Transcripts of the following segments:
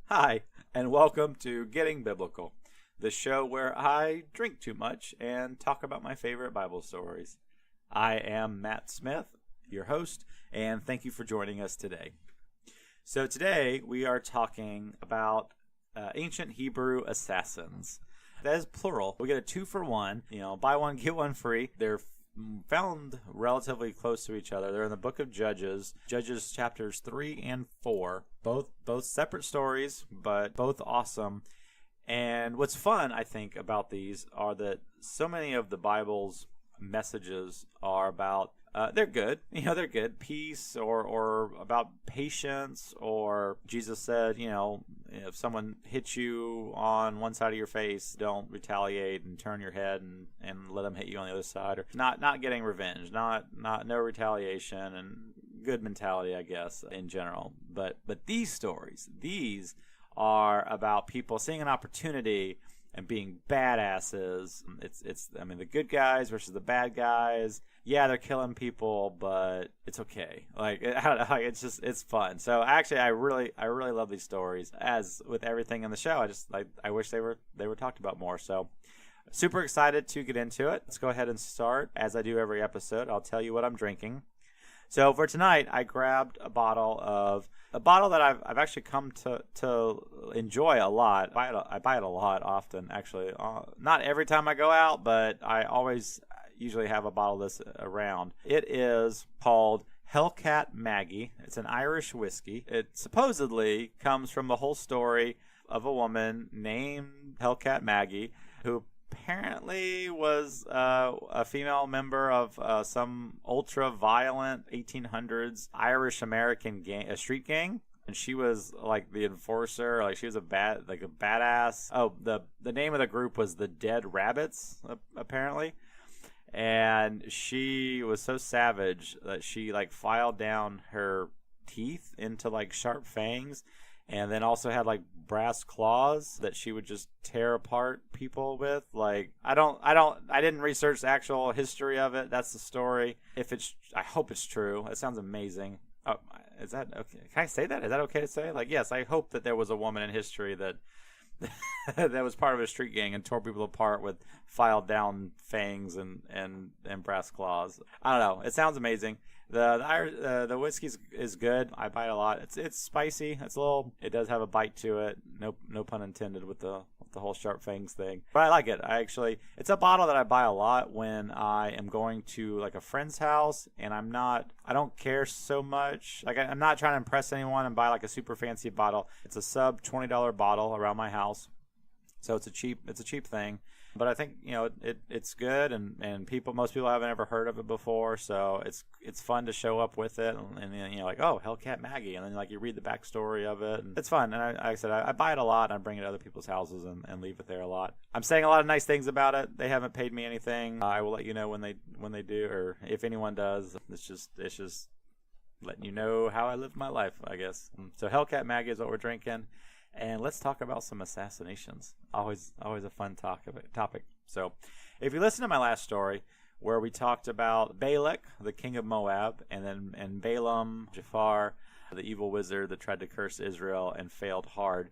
Hi, and welcome to Getting Biblical, the show where I drink too much and talk about my favorite Bible stories. I am Matt Smith, your host, and thank you for joining us today. So today we are talking about ancient Hebrew assassins. That is plural. We get a 2-for-1. Buy one, get one free. They're found relatively close to each other. They're in the book of Judges chapters 3 and 4. Both separate stories, but both awesome. And what's fun, I think, about these are that so many of the Bible's messages are about they're good. They're good. Peace or about patience, or Jesus said, if someone hits you on one side of your face, don't retaliate and turn your head and let them hit you on the other side. Or not getting revenge, no retaliation, and good mentality, I guess, in general. But these stories, these are about people seeing an opportunity and being badasses. It's the good guys versus the bad guys. Yeah, they're killing people, but it's okay. It's fun. So actually, I really love these stories. As with everything in the show, I wish they were talked about more. So super excited to get into it. Let's go ahead and start. As I do every episode, I'll tell you what I'm drinking. So for tonight, I grabbed a bottle that I've actually come to enjoy a lot. I buy it a lot often, actually. Not every time I go out, but I always usually have a bottle of this around. It is called Hell-Cat Maggie. It's an Irish whiskey. It supposedly comes from the whole story of a woman named Hell-Cat Maggie who apparently was a female member of some ultra-violent 1800s Irish-American gang, a street gang. And she was like the enforcer, like she was a badass. Oh, the name of the group was the Dead Rabbits, apparently. And she was so savage that she filed down her teeth into sharp fangs, and then also had brass claws that she would just tear apart people with. I didn't research the actual history of it. That's the story. I hope it's true. It sounds amazing. Oh, is that okay? Can I say that? Is that okay to say? Yes, I hope that there was a woman in history that that was part of a street gang and tore people apart with filed down fangs and brass claws. I don't know. It sounds amazing. The whiskey is good. I buy it a lot. It's spicy. It does have a bite to it. No pun intended with the whole sharp fangs thing. But I like it. It's a bottle that I buy a lot when I am going to a friend's house, and I don't care so much. I'm not trying to impress anyone and buy a super fancy bottle. It's a sub $20 bottle around my house. So it's a cheap thing. But I think it's good, and most people haven't ever heard of it before, so it's fun to show up with it, and then oh, Hell-Cat Maggie, and then you read the backstory of it, and it's fun. And I buy it a lot, and I bring it to other people's houses and leave it there a lot. I'm saying a lot of nice things about it. They haven't paid me anything. I will let you know when they do, or if anyone does. It's just letting you know how I live my life, I guess. So Hell-Cat Maggie is what we're drinking. And let's talk about some assassinations. Always a fun topic. So, if you listen to my last story, where we talked about Balak, the king of Moab, and Balaam, Jafar, the evil wizard that tried to curse Israel and failed hard,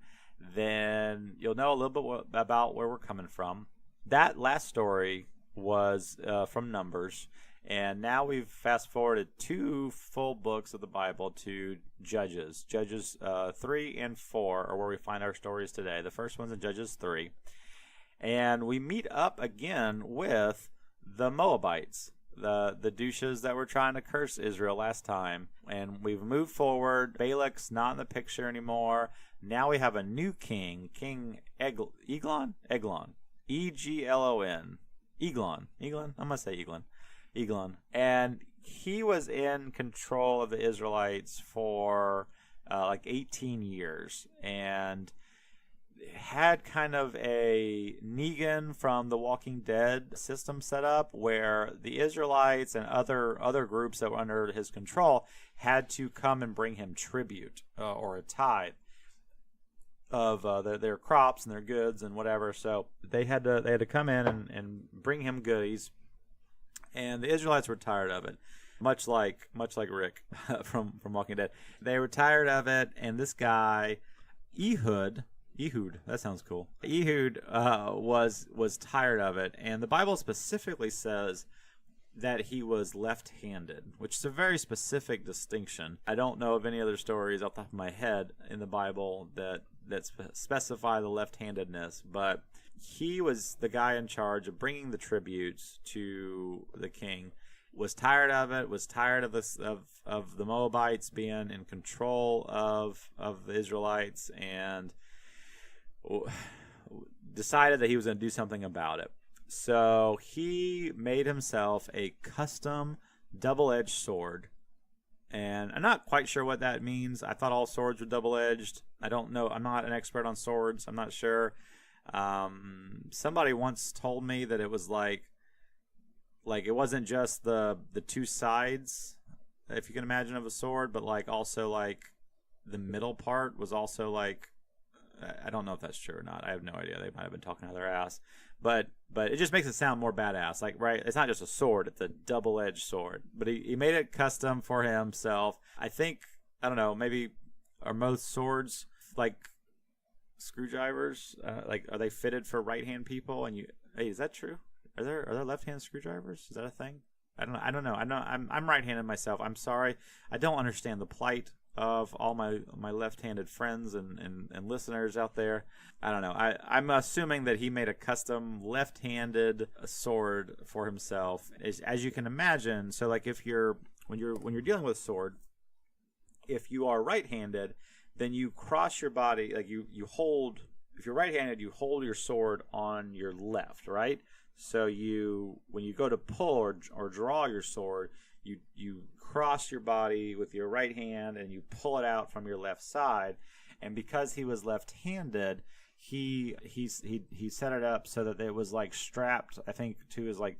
then you'll know a little bit about where we're coming from. That last story was from Numbers. And now we've fast-forwarded 2 full books of the Bible to Judges. Judges 3 and 4 are where we find our stories today. The first one's in Judges 3. And we meet up again with the Moabites, the douches that were trying to curse Israel last time. And we've moved forward. Balak's not in the picture anymore. Now we have a new king, King Eglon? E-G-L-O-N. Eglon. I'm going to say Eglon. And he was in control of the Israelites for 18 years, and had kind of a Negan from The Walking Dead system set up, where the Israelites and other groups that were under his control had to come and bring him tribute or a tithe of their crops and their goods and whatever. So they had to come in and bring him goodies. And the Israelites were tired of it, much like Rick from Walking Dead. They were tired of it, and this guy Ehud, that sounds cool. Ehud was tired of it, and the Bible specifically says that he was left-handed, which is a very specific distinction. I don't know of any other stories off the top of my head in the Bible that specify the left-handedness, but he was the guy in charge of bringing the tributes to the king. Was tired of it. Was tired of this of the Moabites being in control of the Israelites, and decided that he was going to do something about it. So he made himself a custom double-edged sword. And I'm not quite sure what that means. I thought all swords were double-edged. I don't know. I'm not an expert on swords. I'm not sure. Somebody once told me that it was like it wasn't just the two sides, if you can imagine, of a sword, but like also like the middle part was also like, I don't know if that's true or not. I have no idea. They might have been talking out of their ass. But it just makes it sound more badass. Like, right, it's not just a sword, it's a double-edged sword. But he made it custom for himself. I think, I don't know, maybe are most swords like screwdrivers? Like, are they fitted for right-hand people? And hey, is that true? Are there left-hand screwdrivers? Is that a thing? I don't know. I'm right-handed myself. I'm sorry. I don't understand the plight of all my left-handed friends and listeners out there. I don't know. I'm assuming that he made a custom left-handed sword for himself, as you can imagine. So like when you're dealing with a sword, if you are right-handed, then you cross your body, like you hold. If you're right-handed, you hold your sword on your left, right? So when you go to pull or draw your sword, you cross your body with your right hand and you pull it out from your left side. And because he was left-handed, he set it up so that it was like strapped, I think, to his like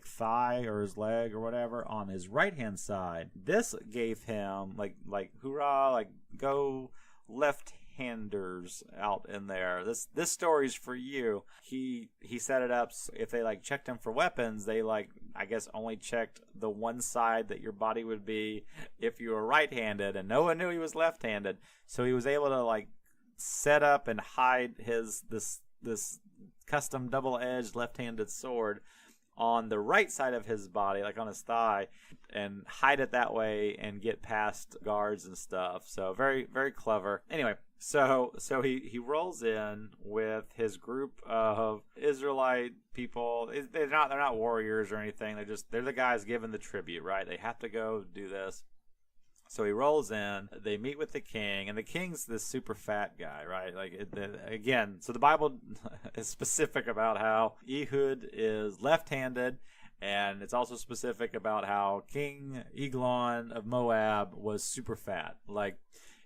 thigh or his leg or whatever on his right hand side. This gave him like hoorah, like go left-handers out in there. This story's for you. He set it up so if they like checked him for weapons, they like, I guess, only checked the one side that your body would be if you were right-handed, and no one knew he was left-handed. So he was able to like set up and hide this custom double-edged left-handed sword on the right side of his body, like on his thigh, and hide it that way and get past guards and stuff. So very, very clever. Anyway, so he rolls in with his group of Israelite people. They're not warriors or anything. They're the guys giving the tribute, right? They have to go do this. So he rolls in, they meet with the king, and the king's this super fat guy, right? Again, so the Bible is specific about how Ehud is left-handed, and it's also specific about how King Eglon of Moab was super fat. Like,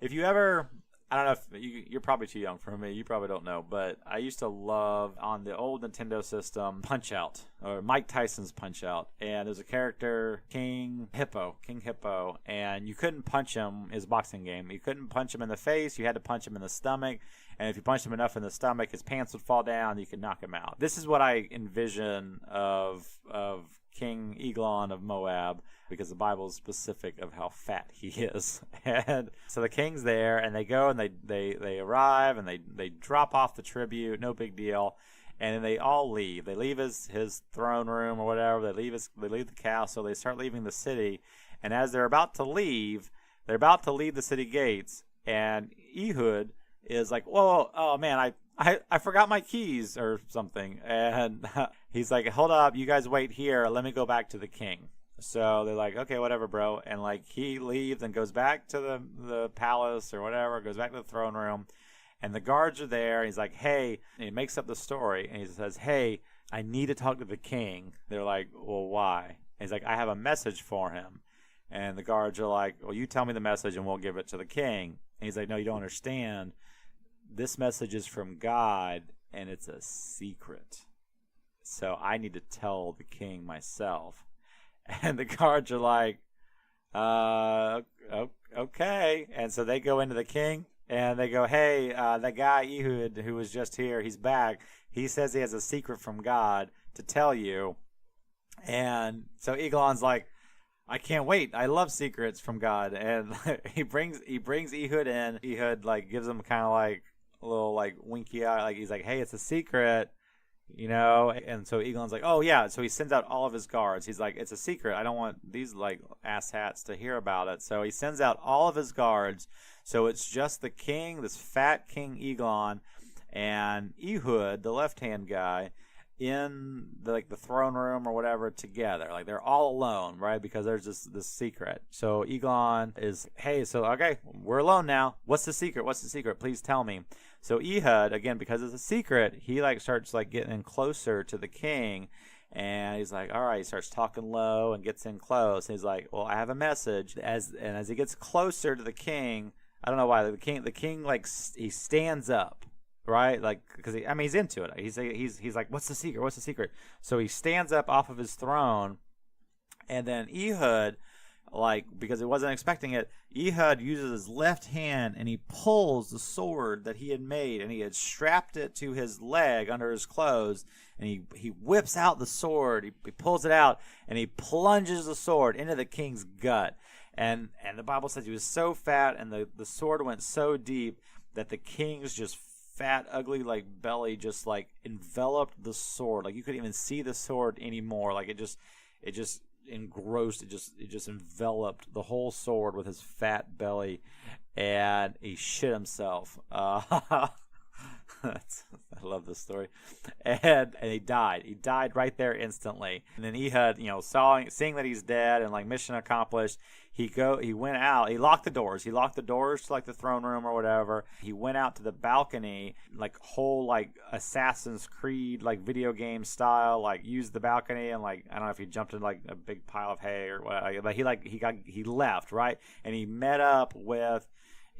if you ever... I don't know if you're probably too young for me. You probably don't know, but I used to love on the old Nintendo system Punch-Out, or Mike Tyson's Punch-Out, and there's a character King Hippo, and you couldn't punch him. His boxing game. You couldn't punch him in the face. You had to punch him in the stomach, and if you punched him enough in the stomach, his pants would fall down. You could knock him out. This is what I envision of King Eglon of Moab, because the Bible is specific of how fat he is. And so the king's there, and they go and they arrive, and they drop off the tribute, no big deal. And then they all leave. They leave his throne room or whatever. They leave the castle. They start leaving the city. And as they're about to leave the city gates, and Ehud is like, whoa, oh man, I forgot my keys or something. And he's like, hold up, you guys wait here. Let me go back to the king. So they're like, okay, whatever, bro. And like he leaves and goes back to the palace or whatever, goes back to the throne room. And the guards are there. And he's like, hey, and he makes up the story. And he says, hey, I need to talk to the king. They're like, well, why? And he's like, I have a message for him. And the guards are like, well, you tell me the message and we'll give it to the king. And he's like, no, you don't understand. This message is from God, and it's a secret. So I need to tell the king myself. And the guards are like, okay. And so they go into the king, and they go, hey, that guy Ehud who was just here, he's back. He says he has a secret from God to tell you. And so Eglon's like, I can't wait. I love secrets from God. And he brings Ehud in. Ehud like gives him kind of like a little like winky eye. Like he's like, hey, it's a secret. And so Eglon's like, oh yeah. So he sends out all of his guards. He's like, it's a secret. I don't want these like asshats to hear about it. So he sends out all of his guards. So it's just the king, this fat King Eglon, and Ehud, the left-hand guy, in the throne room or whatever together. Like they're all alone, right? Because there's this secret. So Eglon is, hey, so okay, we're alone now. What's the secret? What's the secret? Please tell me. So Ehud, again, because it's a secret, he like starts like getting in closer to the king, and he's like, all right, he starts talking low and gets in close. And he's like, well, I have a message. As he gets closer to the king, I don't know why the king like he stands up. Right, like because he's into it. He's like, what's the secret? What's the secret? So he stands up off of his throne, and then Ehud, like because he wasn't expecting it, Ehud uses his left hand and he pulls the sword that he had made, and he had strapped it to his leg under his clothes, and he whips out the sword. He pulls it out and he plunges the sword into the king's gut, and the Bible says he was so fat and the sword went so deep that the king's just fat, ugly, like belly just like enveloped the sword. Like you couldn't even see the sword anymore. Like it just engrossed. It just enveloped the whole sword with his fat belly, and he shit himself. I love this story. And he died. He died right there instantly. And then Ehud, seeing that he's dead and like mission accomplished, he went out. He locked the doors. He locked the doors to like the throne room or whatever. He went out to the balcony, like whole like Assassin's Creed like video game style, like used the balcony and like I don't know if he jumped in like a big pile of hay or what, but he left, right? And he met up with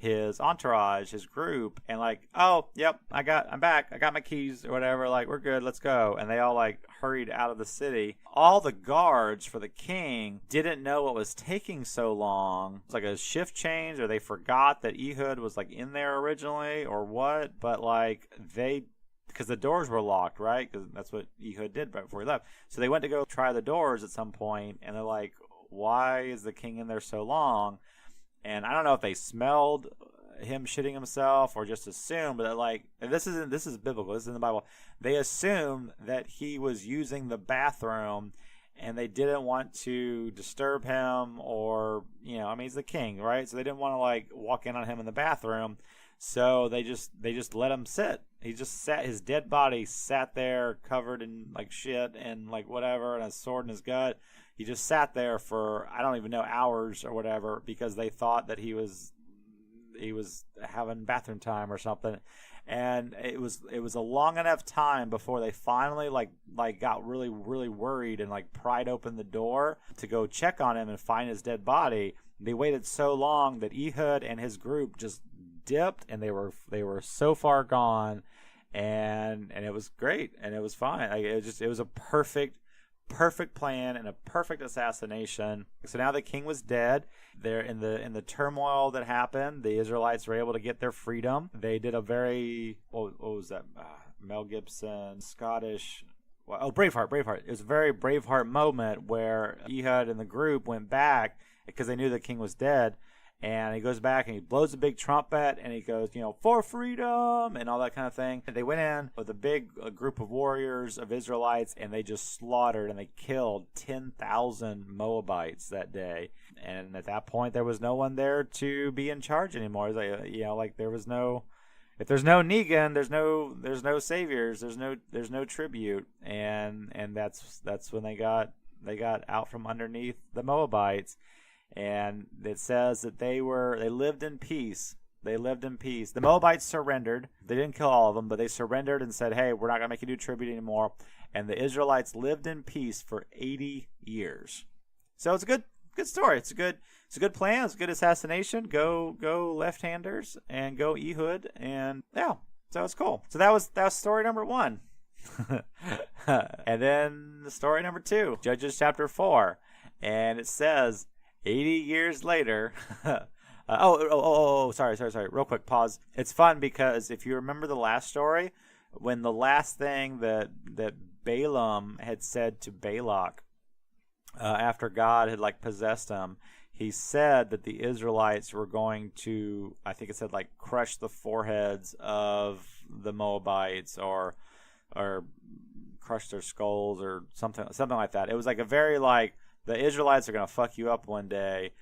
his entourage, his group, and like, oh, yep, I'm back. I got my keys or whatever. Like, we're good. Let's go. And they all like hurried out of the city. All the guards for the king didn't know what was taking so long. It's like a shift change, or they forgot that Ehud was like in there originally, or what. But like because the doors were locked, right? Because that's what Ehud did right before he left. So they went to go try the doors at some point, and they're like, why is the king in there so long? And I don't know if they smelled him shitting himself or just assumed, but like this is biblical. This is in the Bible. They assumed that he was using the bathroom, and they didn't want to disturb him, or he's the king, right? So they didn't want to like walk in on him in the bathroom. So they just let him sit. He just sat. His dead body sat there covered in like shit and like whatever, and a sword in his gut. He just sat there for, I don't even know, hours or whatever, because they thought that he was having bathroom time or something. And it was a long enough time before they finally like got really, really worried and like pried open the door to go check on him and find his dead body. They waited so long that Ehud and his group just dipped, and they were so far gone, and it was great, and it was fine. It was a perfect plan and a perfect assassination. So now the king was dead. There in the turmoil that happened, the Israelites were able to get their freedom. They did a very what was that? Mel Gibson, Scottish. Braveheart. It was a very Braveheart moment where Ehud and the group went back because they knew the king was dead. And he goes back and he blows a big trumpet and he goes, for freedom and all that kind of thing. And they went in with a big group of warriors of Israelites, and they just slaughtered and they killed 10,000 Moabites that day. And at that point, there was no one there to be in charge anymore. Like there was no, if there's no Negan, there's no saviors, there's no tribute, and that's when they got out from underneath the Moabites. And it says that they lived in peace. They lived in peace. The Moabites surrendered. They didn't kill all of them, but they surrendered and said, hey, we're not going to make you do tribute anymore. And the Israelites lived in peace for 80 years. So it's a good story. It's a good plan. It's a good assassination. Go left-handers and go Ehud. And yeah, so it's cool. So that was story number 1. And then story number 2, Judges chapter 4. And it says, 80 years later, sorry. Real quick, pause. It's fun because if you remember the last story, when the last thing that Balaam had said to Balak after God had like possessed him, he said that the Israelites were going to, I think it said like crush the foreheads of the Moabites or crush their skulls or something like that. It was like a very like the Israelites are going to fuck you up one day,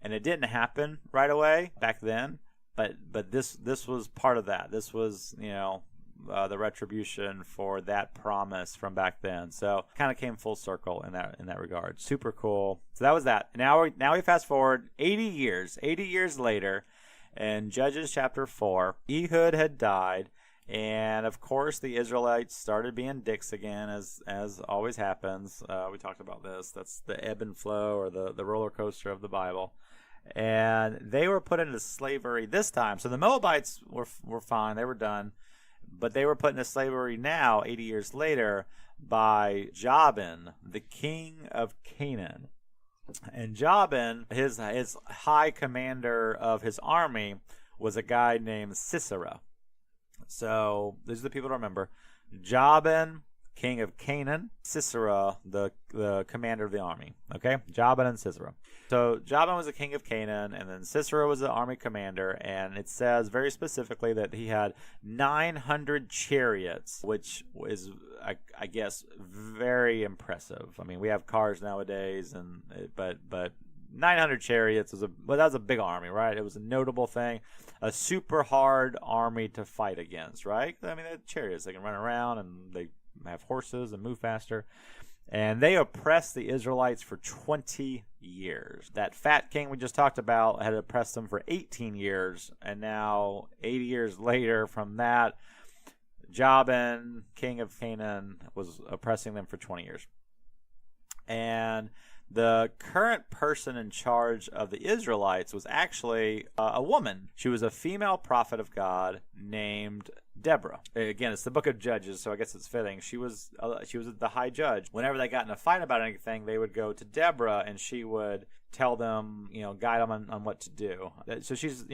and it didn't happen right away back then. But this was part of that. This was the retribution for that promise from back then. So kind of came full circle in that regard. Super cool. So that was that. Now we fast forward 80 years later, in Judges chapter 4, Ehud had died, and of course the Israelites started being dicks again, as always happens. We talked about this. That's the ebb and flow, or the roller coaster of the Bible. And they were put into slavery this time. So the Moabites were fine. They were done. But they were put into slavery now, 80 years later, by Jabin, the king of Canaan. And Jabin, his high commander of his army, was a guy named Sisera. So these are the people to remember. Jabin, king of Canaan. Sisera, the commander of the army. Okay? Jabin and Sisera. So Jabin was the king of Canaan, and then Sisera was the army commander, and it says very specifically that he had 900 chariots, which is, I guess, very impressive. I mean, we have cars nowadays, but 900 chariots that was a big army, right? It was a notable thing, a super hard army to fight against, right? I mean, they're chariots, they can run around and they have horses and move faster. And they oppressed the Israelites for 20 years. That fat king we just talked about had oppressed them for 18 years. And now, 80 years later from that, Jabin, king of Canaan, was oppressing them for 20 years. And the current person in charge of the Israelites was actually a woman. She was a female prophet of God named Deborah. Again, it's the book of Judges, so I guess it's fitting. She was the high judge. Whenever they got in a fight about anything, they would go to Deborah, and she would tell them, guide them on what to do. So she's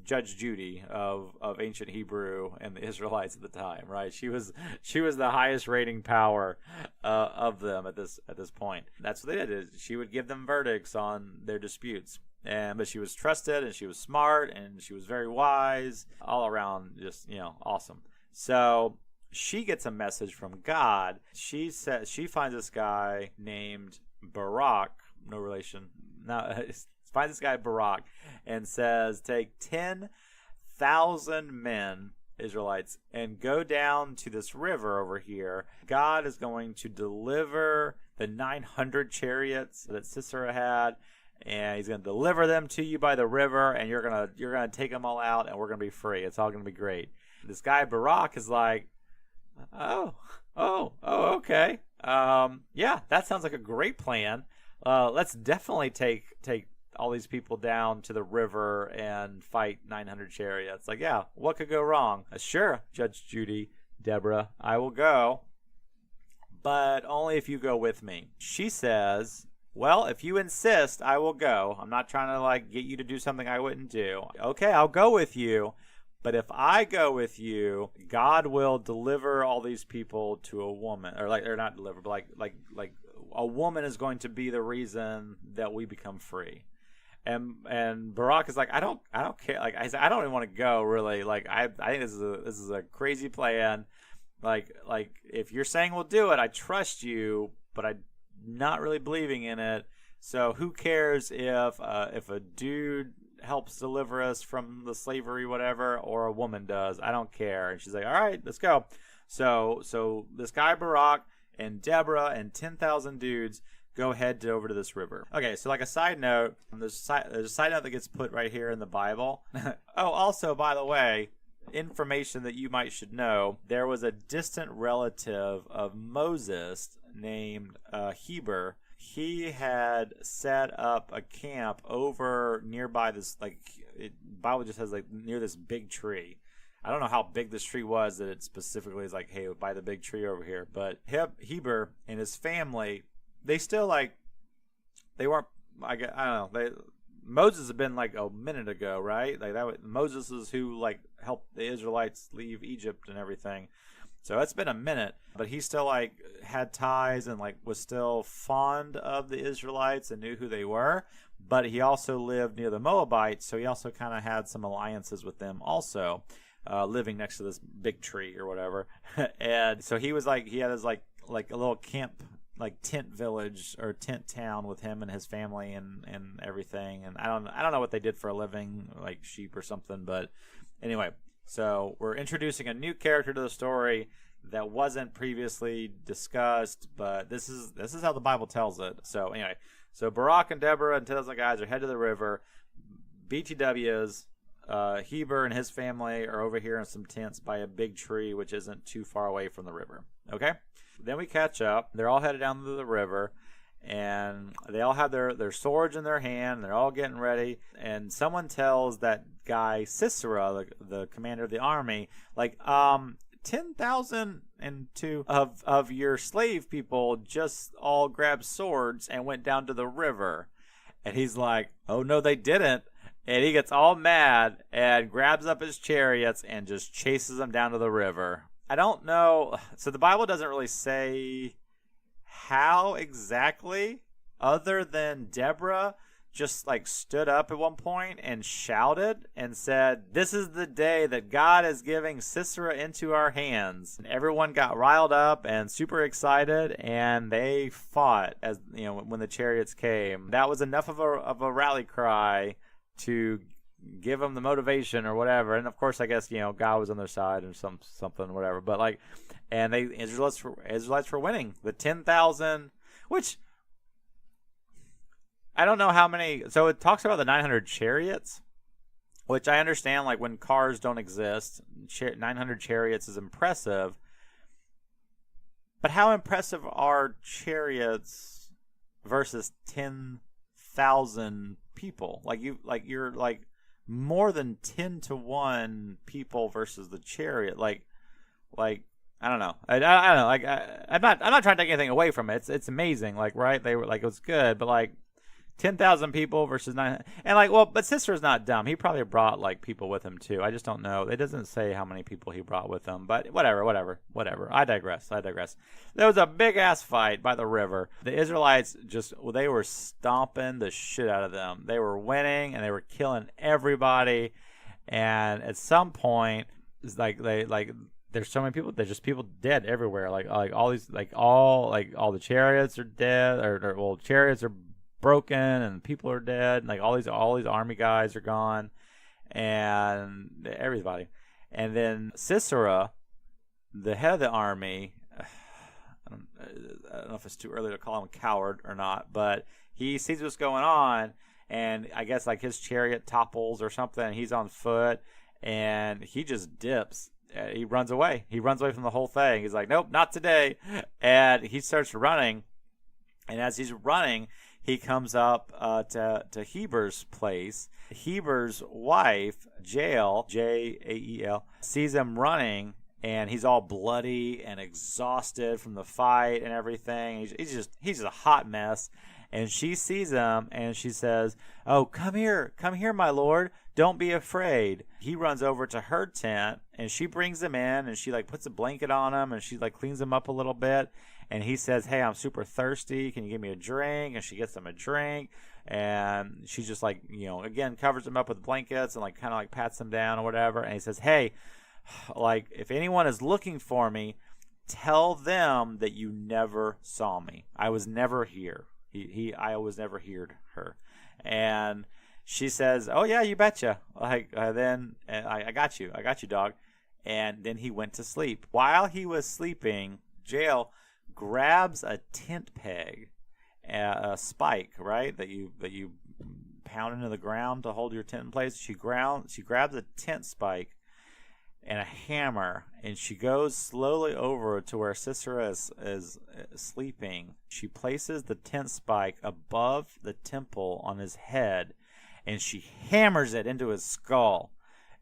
Judge Judy of ancient Hebrew and the Israelites at the time, right? She was the highest rating power of them at this point. That's what they did. She would give them verdicts on their disputes. But she was trusted, and she was smart, and she was very wise, all around, just awesome. So she gets a message from God. She says she finds this guy named Barak, no relation. Finds this guy Barak and says, take 10,000 men, Israelites, and go down to this river over here. God is going to deliver the 900 chariots that Sisera had, and he's going to deliver them to you by the river, and you're gonna take them all out, and we're gonna be free. It's all gonna be great. This guy Barak is like, oh, okay, yeah, that sounds like a great plan. Let's definitely take all these people down to the river and fight 900 chariots. Like, yeah, what could go wrong? Sure, Judge Judy, Deborah, I will go, but only if you go with me. She says, well, if you insist, I will go. I'm not trying to get you to do something I wouldn't do. Okay, I'll go with you. But if I go with you, God will deliver all these people to a woman, or not deliver, but like a woman is going to be the reason that we become free. And Barak is like, I don't care. Like I said, I don't even want to go really. Like I think this is a crazy plan. Like if you're saying we'll do it, I trust you, but I'm not really believing in it. So who cares if a dude helps deliver us from the slavery, whatever, or a woman does? I don't care. And she's like, all right, let's go. So this guy Barak and Deborah and 10,000 dudes go head over to this river. Okay, so like a side note, there's a side note that gets put right here in the Bible. Oh, also, by the way, information that you should know, there was a distant relative of Moses named Heber. He had set up a camp over nearby this, Bible just has near this big tree. I don't know how big this tree was that it specifically is like, hey, by the big tree over here. But Heber and his family, they still they weren't, I don't know, Moses had been a minute ago, right? Moses is who helped the Israelites leave Egypt and everything. So it's been a minute, but he still like had ties and like was still fond of the Israelites and knew who they were. But he also lived near the Moabites, so he also kind of had some alliances with them also, living next to this big tree or whatever. And so he was like, he had his like a little camp, like tent village or tent town with him and his family and everything. And I don't know what they did for a living, like sheep or something. But anyway, so we're introducing a new character to the story that wasn't previously discussed, but this is how the Bible tells it. So anyway, so Barak and Deborah and 10,000 guys are headed to the river. BTWs, Heber and his family are over here in some tents by a big tree, which isn't too far away from the river. Okay? Then we catch up. They're all headed down to the river, and they all have their swords in their hand. They're all getting ready, and someone tells that guy Sisera, the commander of the army, like, 10,002 of your slave people just all grabbed swords and went down to the river. And he's like, oh, no, they didn't. And he gets all mad and grabs up his chariots and just chases them down to the river. I don't know. So the Bible doesn't really say how exactly, other than Deborah just like stood up at one point and shouted and said, this is the day that God is giving Sisera into our hands. And everyone got riled up and super excited, and they fought as you know when the chariots came. That was enough of a rally cry to give them the motivation or whatever. And of course, I guess God was on their side or something whatever. But like, and they Israelites were winning the 10,000, which I don't know how many. So it talks about the 900 chariots, which I understand. Like when cars don't exist, 900 chariots is impressive. But how impressive are chariots versus 10,000 people? You're more than 10-1 people versus the chariot. Like I don't know. I don't know. Like I'm not trying to take anything away from it. It's amazing. Like right, they were like it was good, but like 10,000 people versus 900, and like but Sisera's not dumb. He probably brought like people with him too. I just don't know. It doesn't say how many people he brought with him, but whatever. I digress. There was a big ass fight by the river. The Israelites they were stomping the shit out of them. They were winning and they were killing everybody. And at some point, it's like there's so many people. There's just people dead everywhere. Like all these all the chariots are dead, or chariots are broken and people are dead, and like all these army guys are gone and everybody. And then Sisera, the head of the army, I don't know if it's too early to call him a coward or not, but he sees what's going on, and I guess like his chariot topples or something, and he's on foot and he just dips. He runs away from the whole thing. He's like, nope, not today. And he starts running, and as he's running, he comes up to Heber's place. Heber's wife, Jael, Jael, sees him running, and he's all bloody and exhausted from the fight and everything. He's just a hot mess. And she sees him, and she says, "Oh, come here, my lord. Don't be afraid." He runs over to her tent, and she brings him in, and she like puts a blanket on him, and she like cleans him up a little bit. And he says, "Hey, I'm super thirsty. Can you give me a drink?" And she gets him a drink, and she just like again covers him up with blankets and like kind of like pats him down or whatever. And he says, "Hey, like if anyone is looking for me, tell them that you never saw me. I was never here." I was never here. Her, and she says, "Oh yeah, you betcha." Like then I got you, dog. And then he went to sleep. While he was sleeping, Jael grabs a tent peg, a spike, right, that you pound into the ground to hold your tent in place. She grabs a tent spike and a hammer, and she goes slowly over to where Sisera is sleeping. She places the tent spike above the temple on his head, and she hammers it into his skull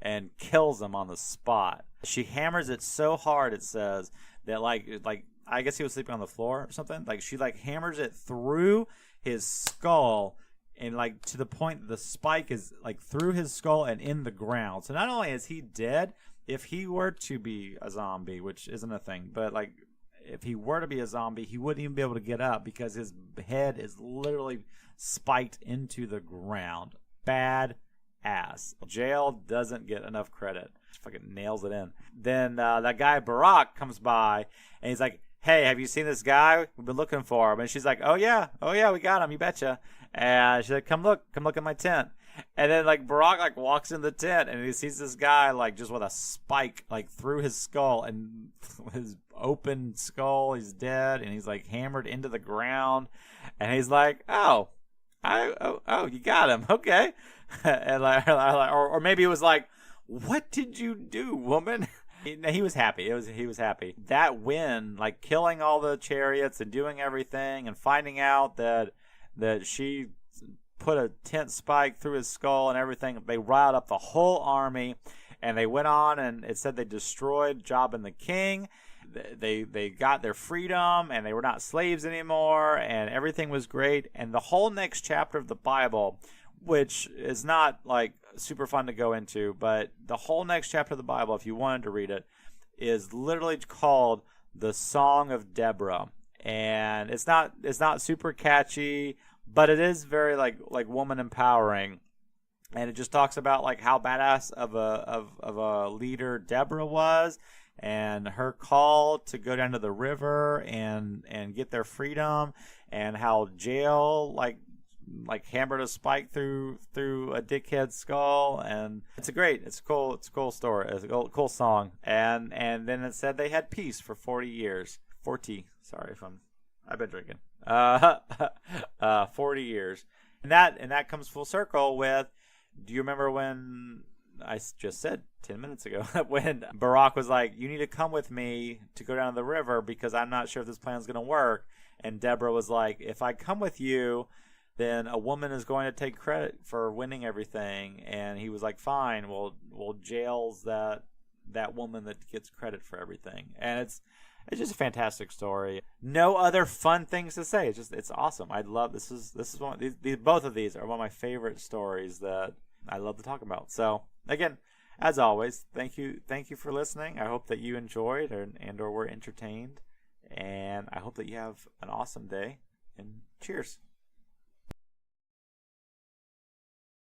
and kills him on the spot. She hammers it so hard, it says, that like I guess he was sleeping on the floor or something. Like she like hammers it through his skull, and like to the point that the spike is like through his skull and in the ground. So not only is he dead, if he were to be a zombie, which isn't a thing, but like if he were to be a zombie, he wouldn't even be able to get up because his head is literally spiked into the ground. Bad ass. Jail doesn't get enough credit. Fucking nails it in. Then that guy Barack comes by and he's like, hey, have you seen this guy? We've been looking for him. And she's like, oh yeah, we got him, you betcha. And she's like, come look at my tent. And then like Barack like walks in the tent and he sees this guy like just with a spike like through his skull, and his open skull, he's dead, and he's like hammered into the ground. And he's like, oh, you got him, okay. And like, or maybe it was like, what did you do, woman? He was happy. He was happy. That win, like killing all the chariots and doing everything and finding out that she put a tent spike through his skull and everything. They riled up the whole army, and they went on, and it said they destroyed Jabin the king. They got their freedom, and they were not slaves anymore, and everything was great. And the whole next chapter of the Bible, which is not like super fun to go into, but the whole next chapter of the Bible, if you wanted to read it, is literally called the Song of Deborah. And it's not super catchy, but it is very like woman empowering. And it just talks about like how badass of a leader Deborah was, and her call to go down to the river and get their freedom, and how Jael like hammered a spike through a dickhead's skull. And it's a cool story. It's a cool song. And then it said they had peace for 40 years. 40. Sorry if I've been drinking. 40 years. And that comes full circle with, do you remember when I just said 10 minutes ago when Barack was like, you need to come with me to go down to the river because I'm not sure if this plan's going to work. And Deborah was like, if I come with you, then a woman is going to take credit for winning everything. And he was like, fine, well Jail's that woman that gets credit for everything. And it's just a fantastic story. No other fun things to say. It's awesome. I love this is one both of these are one of my favorite stories that I love to talk about. So again, as always, thank you for listening. I hope that you enjoyed or were entertained, and I hope that you have an awesome day, and cheers.